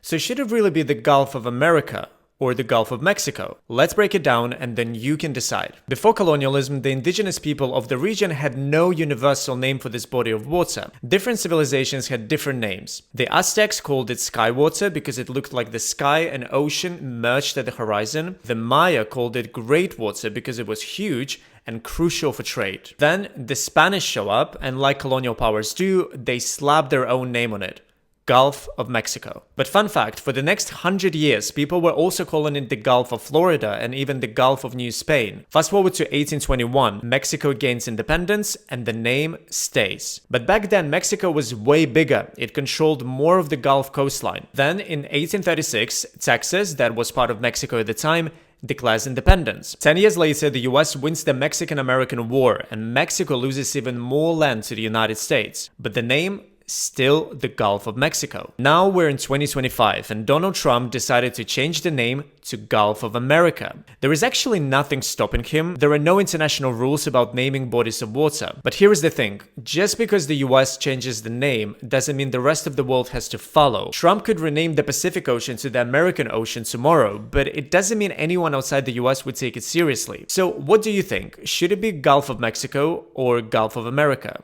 So should it really be the Gulf of America or the Gulf of Mexico? Let's break it down and then you can decide. Before colonialism, the indigenous people of the region had no universal name for this body of water. Different civilizations had different names. The Aztecs called it sky water because it looked like the sky and ocean merged at the horizon. The Maya called it great water because it was huge and crucial for trade. Then the Spanish show up and, like colonial powers do, they slap their own name on it. Gulf of Mexico. But fun fact, for the next 100 years, people were also calling it the Gulf of Florida and even the Gulf of New Spain. Fast forward to 1821, Mexico gains independence and the name stays. But back then, Mexico was way bigger. It controlled more of the Gulf coastline. Then in 1836, Texas, that was part of Mexico at the time, declares independence. 10 years later, the US wins the Mexican-American War and Mexico loses even more land to the United States. But the name still the Gulf of Mexico. Now we're in 2025 and Donald Trump decided to change the name to Gulf of America. There is actually nothing stopping him. There are no international rules about naming bodies of water. But here is the thing. Just because the US changes the name doesn't mean the rest of the world has to follow. Trump could rename the Pacific Ocean to the American Ocean tomorrow, but it doesn't mean anyone outside the US would take it seriously. So what do you think? Should it be Gulf of Mexico or Gulf of America?